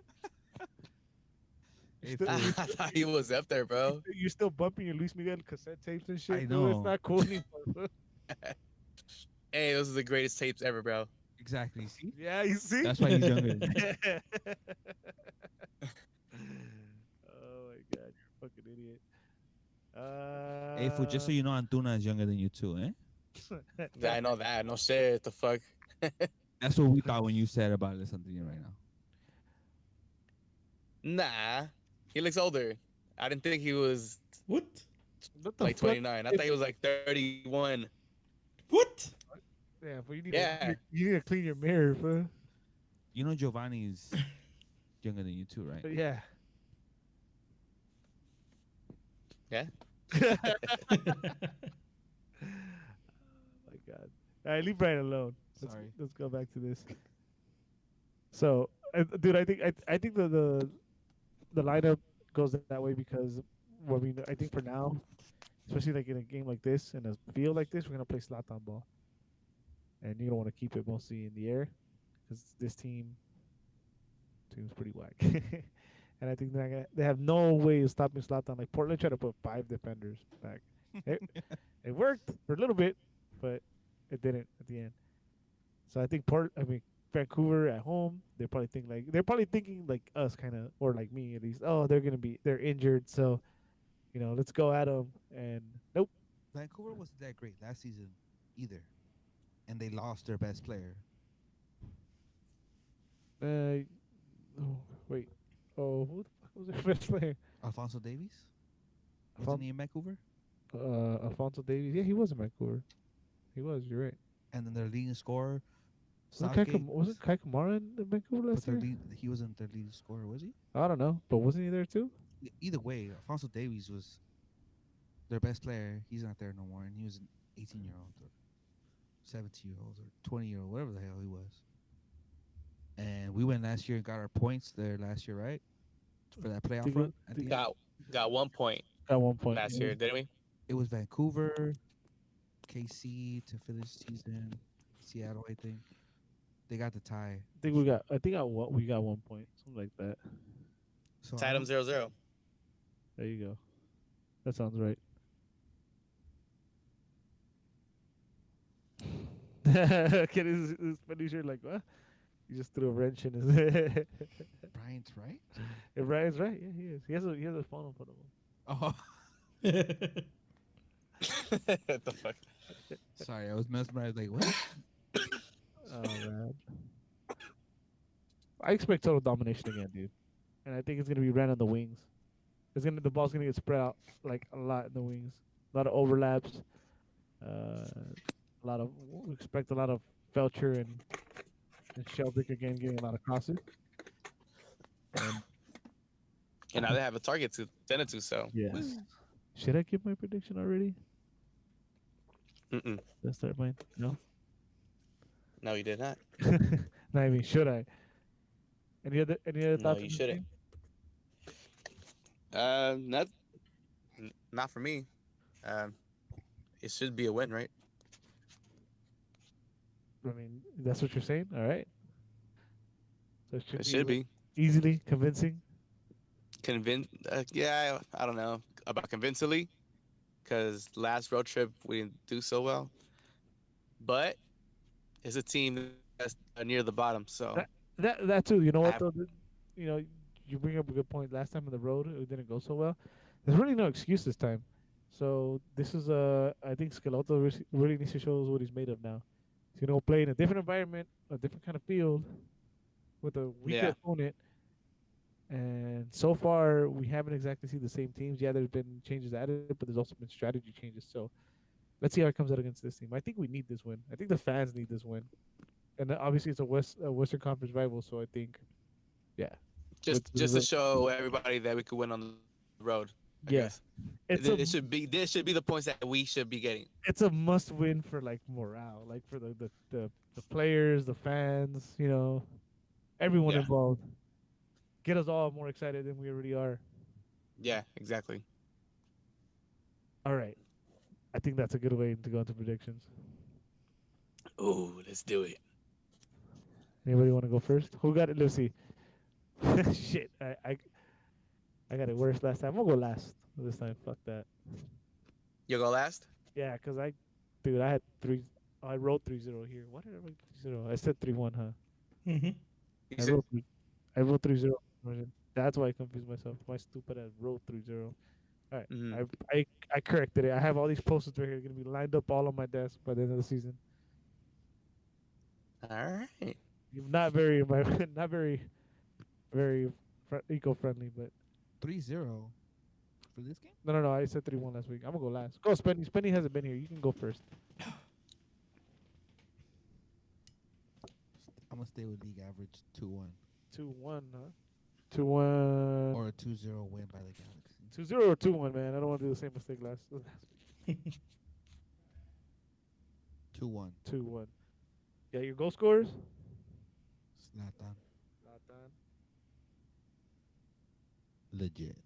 Hey, Still- fool. I thought he was up there, bro. You're still bumping your Luis Miguel cassette tapes and shit, I dude. know. It's not cool anymore, fool. Hey, those are the greatest tapes ever, bro. Exactly. See, Yeah, you see? that's why he's younger. Than you. Oh my god, you're a fucking idiot. Hey, fool, just so you know, Antuna is younger than you too, eh? Yeah, I know that. No shit. The fuck? That's what we thought when you said about Alessandro right now. Nah. He looks older. I didn't think he was What? What the like fuck? 29. I thought he was like 31. What? Yeah, but Yeah. you need to clean your mirror, fool. You know Giovanni's younger than you too, right? But yeah. Yeah. Oh my god. All right, leave Brian alone. Sorry. Let's go back to this. So, dude, I think the lineup goes that way because, well, I mean, I think for now, especially like in a game like this and a field like this, we're gonna play Zlatan ball, and you don't want to keep it mostly in the air because this team's pretty whack. And I think they have no way of stopping Zlatan. Like Portland tried to put 5 defenders back. It worked for a little bit, but it didn't at the end. So I think Vancouver at home, they're probably thinking like us kind of, or like me at least. Oh, they're injured, so let's go at them. And nope. Vancouver wasn't that great last season either, and they lost their best player. Oh, wait. Oh, who the fuck was their best player? Alfonso Davies Alfon- wasn't he in Vancouver? Alfonso Davies. Yeah, he was in Vancouver. He was. You're right. And then their leading scorer, Wasn't Kai Kamara in Vancouver but last year? he wasn't their leading scorer, was he? I don't know, but wasn't he there too? Either way, Alfonso Davies was their best player. He's not there no more, and he was an 18-year-old or 17-year-old or 20-year-old, whatever the hell he was. And we went last year and got our points there last year, right? For that playoff Think run. At the end. Got 1 point At one point last year, didn't we? It was Vancouver, KC to finish season, Seattle, I think. They got the tie. we got 1 point, something like that. So Tied him 0-0. There you go. That sounds right. Get his funny shirt like what? He just threw a wrench in his head. Bryant's right. And Brian's right. Yeah, he is. He has a phone in front of him. Oh, What the fuck? sorry, I was mesmerized. Like what? Oh man. I expect total domination again, dude. And I think it's gonna be ran on the wings. The ball's gonna get spread out like a lot in the wings. A lot of overlaps. A lot of we expect a lot of Felcher and Sheldick again getting a lot of crosses. And And now they have a target to send it to. So yes. Should I give my prediction already? mm-mm. Let's start mine. No. No, you did not. No, I mean, should I? Any other No, thoughts you on this shouldn't. game? Not not for me. Um, it should be a win, right? I mean, that's what you're saying. All right. So It should be. easily convincing. Yeah, I don't know about convincingly, because last road trip we didn't do so well. But it's a team that's near the bottom, so That too. You know what I- though? You know, you bring up a good point. Last time on the road, it didn't go so well. There's really no excuse this time. So this is I think Schelotto really needs to show us what he's made of now. He's gonna go play in a different environment, a different kind of field, with a weaker Yeah. opponent. And so far, we haven't exactly seen the same teams. Yeah, there's been changes added, but there's also been strategy changes. So let's see how it comes out against this team. I think we need this win. I think the fans need this win. And obviously, it's a Western Conference rival, so I think, yeah, just to show everybody that we could win on the road. I yeah, guess. it's a This should be the points that we should be getting. it's a must win for like morale, like for the players, the fans, everyone Yeah. involved. Get us all more excited than we already are. Yeah, exactly. All right, I think that's a good way to go into predictions. Ooh, let's do it. Anybody want to go first? Who got it? Let's see. Shit, I got it worse last time. I'm gonna go last this time. Fuck that. You go last. Yeah, cause dude, I had three. I wrote 3-0 here. What did I write 3-0? I said 3-1, huh? hmm You I said- wrote I wrote 3-0. That's why I confused myself. My stupid ass wrote 3-0. All right, Mhm. I corrected it. I have all these posters right here gonna be lined up all on my desk by the end of the season. All right. Not very, not very eco-friendly, but 3-0 for this game. no. I said 3-1 last week. I'm gonna go last. Go, Spenny. Spenny hasn't been here. You can go first. I'm gonna stay with league average 2-1 2-1, huh? 2-1. or a 2-0 win by the Galaxy. 2-0 or 2-1, man. I don't want to do the same mistake last week. 2-1. 2-1. Yeah, your goal scorers? Zlatan. Zlatan. Legit.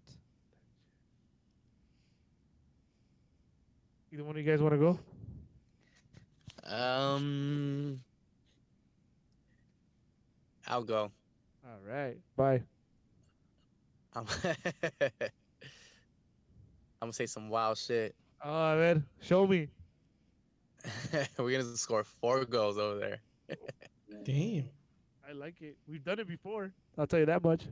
Either one of you guys want to go? I'll go. All right. Bye. I'm, I'm gonna say some wild shit. Oh, man. Show me. We're gonna score 4 goals over there. Damn. I like it. We've done it before. I'll tell you that much.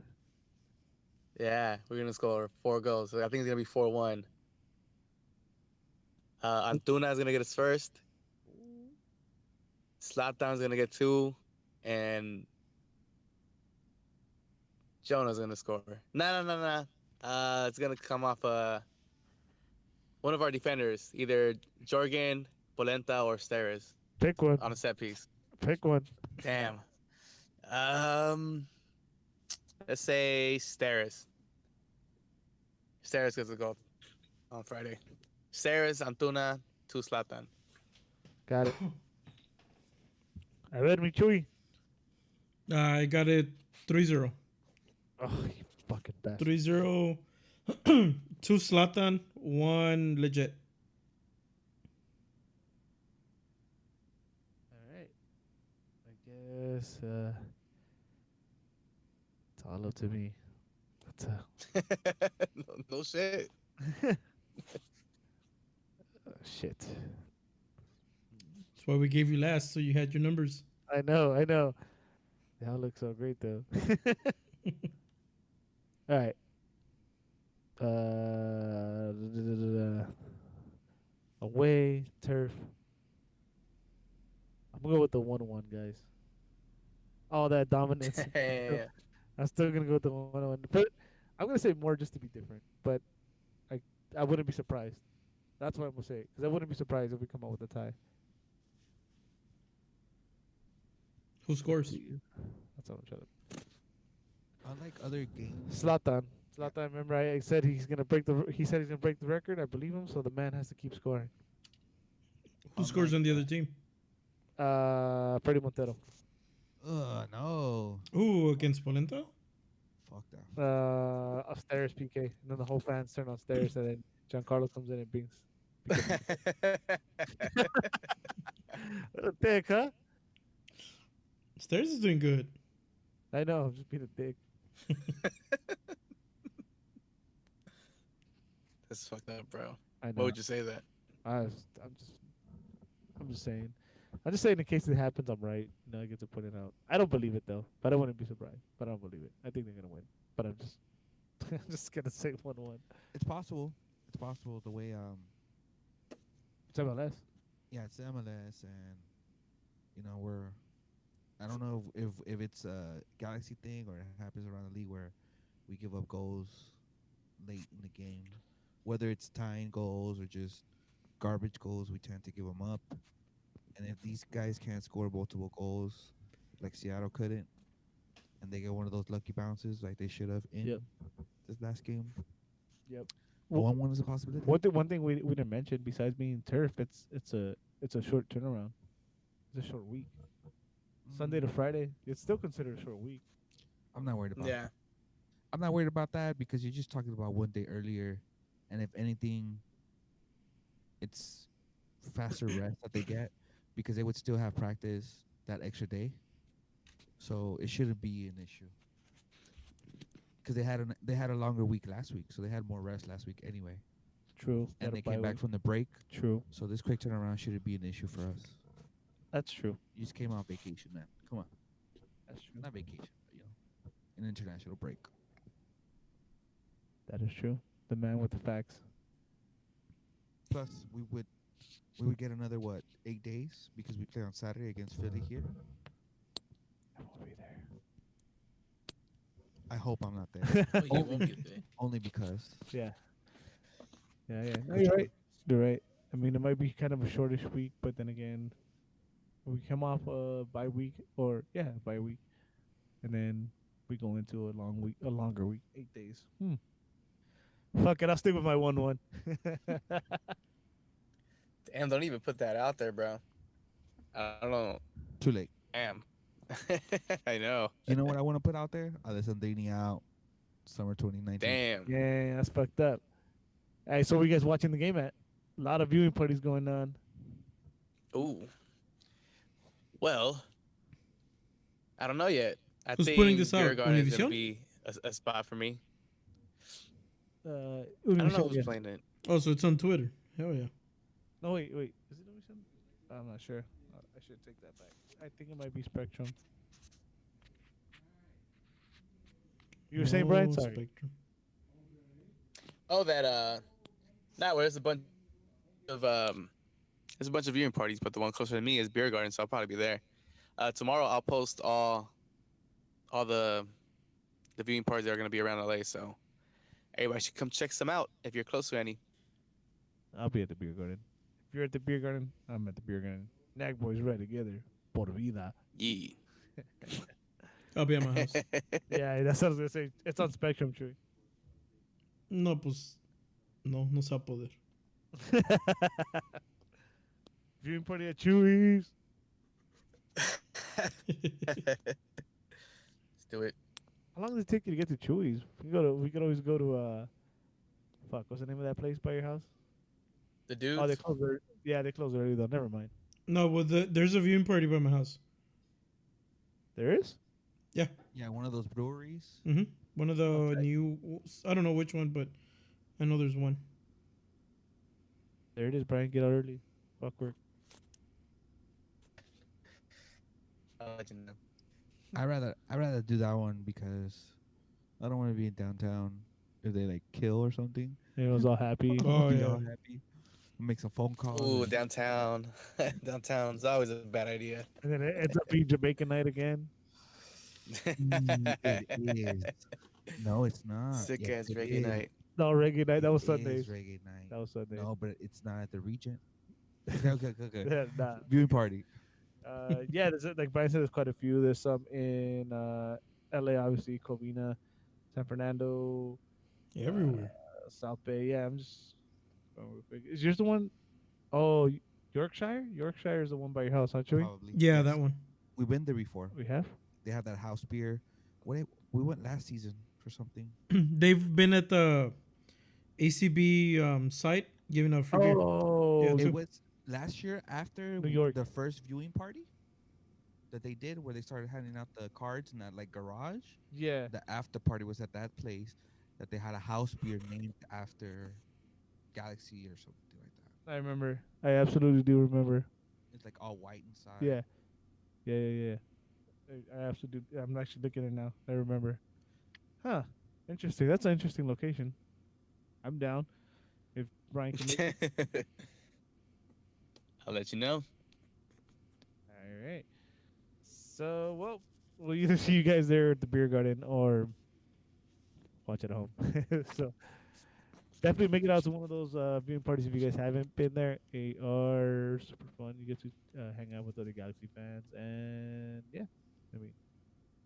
Yeah, we're gonna score 4 goals. So I think it's gonna be 4-1. Antuna is gonna get his first. Zlatan's gonna get 2, and Jonah's gonna score. No. It's gonna come off one of our defenders, either Jorgen, Polenta, or Steres Pick one. on a set piece. Pick one. Damn. Let's say Steres. Steres gets a goal on Friday. Steres, Antuna, 2 Zlatan. Got it. A ver, mi Chuy. I got it 3-0. Oh, you fucking bastard. 3-0. 2 Slatan, 1 legit. All right. I guess it's all up to me. That's No shit. shit. That's why we gave you last, so you had your numbers. I know, I know. Y'all look so great though. All right. Away turf. I'm gonna go with the 1-1, guys. All that dominance. Damn. I'm still gonna go with the 1-1, but I'm gonna say more just to be different. But I I wouldn't be surprised. That's what I'm gonna say because I wouldn't be surprised if we come out with a tie. Who scores? That's what I'm trying to. Unlike other games, Zlatan. Zlatan. Remember, I said he's gonna break the. He said he's gonna break the record. I believe him. So the man has to keep scoring. Who scores unlike on the other team? Freddie Montero. no, Ooh, against Polenta? fuck that. Upstairs PK. And then the whole fans turn downstairs, and then Giancarlo comes in and brings. What a dick, huh? Stairs is doing good. I know. I'm just being a dick. That's fucked up, bro. I know. What would you say that? I'm just saying. I'm just saying in case it happens, I'm right. I get to put it out. I don't believe it though, but I wouldn't be surprised. But I don't believe it. I think they're gonna win. But I'm just, I'm just gonna say 1-1. It's possible. It's possible the way It's MLS. yeah, it's MLS and we're I don't know if it's a Galaxy thing or it happens around the league where we give up goals late in the game, whether it's tying goals or just garbage goals, we tend to give them up. And if these guys can't score multiple goals, like Seattle couldn't, and they get one of those lucky bounces like they should have in Yep. this last game, Yep. the Well, 1-1 is a possibility. one thing we didn't mention besides being turf, it's a short turnaround. It's a short week. Sunday to Friday. It's still considered a short week. I'm not worried about. Yeah. I'm not worried about that because you're just talking about one day earlier, and if anything, it's faster rest that they get because they would still have practice that extra day, so it shouldn't be an issue. Because they had a longer week last week, so they had more rest last week anyway, True. and Got a they bye came back week. from the break, True. so this quick turnaround shouldn't be an issue for us. That's true. You just came on vacation, man. Come on, That's true. not vacation, but an international break. That is true. The man with the facts. Plus, we would get another 8 days because we play on Saturday against Philly here. I won't be there. I hope I'm not there. Oh, you won't be there. Only because Yeah. Yeah. No, you're right. You're right. I mean, it might be kind of a shortish week, but then again, we come off a bye week, or bye week, and then we go into a longer week, 8 days. Fuck it, I'll stick with my 1-1. Damn, don't even put that out there, bro. I don't know. too late. Damn. I know. You know what I want to put out there? Alessandrini out, summer 2019. Damn. Yeah, that's fucked up. Hey, so where you guys watching the game at? A lot of viewing parties going on. Ooh. Well, I don't know yet. I Who's think putting this Beer out? Garden is Univision? gonna be a spot for me. I don't Univision, know who's yeah. playing it. Oh, so it's on Twitter. Hell yeah. No, wait. Is it Univision? I'm not sure. I should take that back. I think it might be Spectrum. You were saying, Brian? No Sorry. Spectrum. Oh, that not where there's a bunch of viewing parties, but the one closer to me is Beer Garden, so I'll probably be there. Tomorrow I'll post all the viewing parties that are gonna be around LA, so everybody should come check some out if you're close to any. I'll be at the beer garden. If you're at the beer garden, I'm at the beer garden. Nag boys right together. Por vida. Yeah. I'll be at my house. Yeah, that's what I was gonna say. It's on Spectrum, Chewy. No, pues. No se va a poder. Viewing party at Chewy's. Let's do it. How long does it take you to get to Chewy's? We could always go to fuck, what's the name of that place by your house? The dudes. Oh, they close early. Yeah, they close early though. Never mind. No, well, there's a viewing party by my house. There is? Yeah, one of those breweries. Mm-hmm. One of the Okay. new. I don't know which one, but I know there's one. There it is, Brian. Get out early. Fuck work. I'll let you know. I rather do that one because I don't want to be in downtown if they like kill or something. Everyone's all happy. Oh, Be yeah. all happy. Make some phone calls. Ooh, and- downtown. Downtown's always a bad idea. And then it ends up being Jamaican night again. It is. No, it's not. Sick Yes, ass it reggae is. night. No, reggae night. That It was is Sundays. reggae night. That was Sunday. No, but it's not at the Regent. Okay. Yeah, nah. Viewing party. Yeah, there's like Brian said, there's quite a few. There's some in LA, obviously, Covina, San Fernando, Everywhere. South Bay. Yeah, I'm just going real quick. Is yours the one? Oh, Yorkshire? Yorkshire is the one by your house, aren't you? Probably. Yeah, Yes. that one. We've been there before. We have? They have that house beer. We went last season for something. They've been at the ACB site giving out free beer. Oh, Yeah, It too. was last year after New York. the first viewing party that they did, where they started handing out the cards in that like garage. yeah. The after party was at that place that they had a house beer named after Galaxy or something like that. I remember. I absolutely do remember. It's like all white inside. Yeah. Yeah. I absolutely do. I'm actually looking at it now. I remember. Huh. Interesting. That's an interesting location. I'm down. If Brian can make it. I'll let you know. All right. So, well, we'll either see you guys there at the beer garden or watch at home. So, definitely make it out to one of those viewing parties if you guys haven't been there. They are super fun. You get to hang out with other Galaxy fans, and yeah, I mean,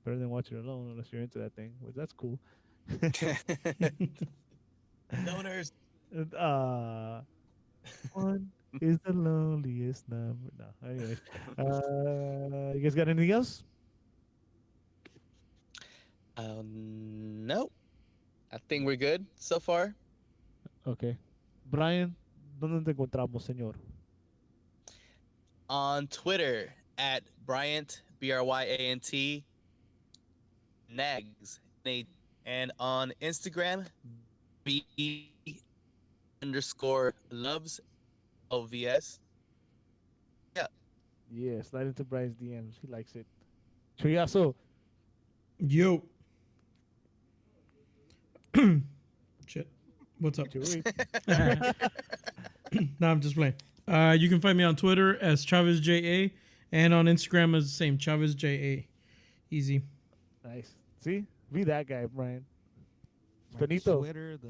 better than watching it alone unless you're into that thing, which that's cool. Donors. And, one is the loneliest number. No, anyways, you guys got anything else? No. I think we're good so far. Okay. Brian, ¿dónde te encontramos, señor? On Twitter at Bryant Bryant Nags Nate, and on Instagram B_loves OVS. Yeah, slide into Brian's DMs. He likes it. Chuyaso. Yo. Shit. What's up? Chewy. No, I'm just playing. You can find me on Twitter as ChavezJA and on Instagram as the same ChavezJA. Easy. Nice. See? Be that guy, Brian. My Benito. Twitter, the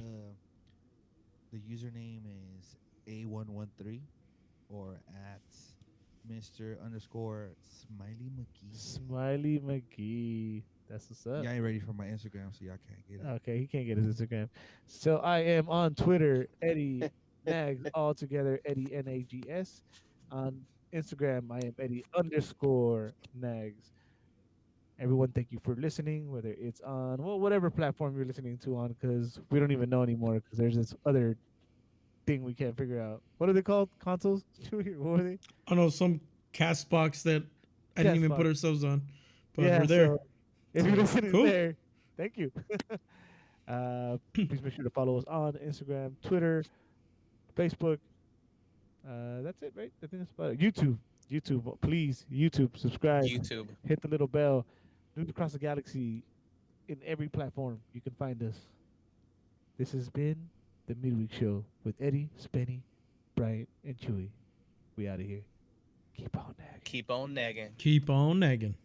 username is A113 or at Mr_Smiley McGee. Smiley McGee. That's what's up. Yeah, I ain't ready for my Instagram, so y'all can't get it. Okay, he can't get his Instagram. So I am on Twitter, Eddie Nags, all together, Eddie Nags. On Instagram, I am Eddie_Nags. Everyone, thank you for listening, whether it's on whatever platform you're listening to on, because we don't even know anymore because there's this other thing we can't figure out. What are they called? Consoles? What are they? I know some cast box that I didn't even Castbox. put ourselves on, but Yeah, we're there. so if you're listening Cool. there, thank you. Please make sure to follow us on Instagram, Twitter, Facebook. That's it, right? I think that's about it. YouTube, please, YouTube, subscribe, YouTube. hit the little bell. News across the galaxy in every platform you can find us. This has been the Midweek Show with Eddie, Spenny, Bryant, and Chewy. We out of here. Keep on nagging. Keep on nagging. Keep on nagging.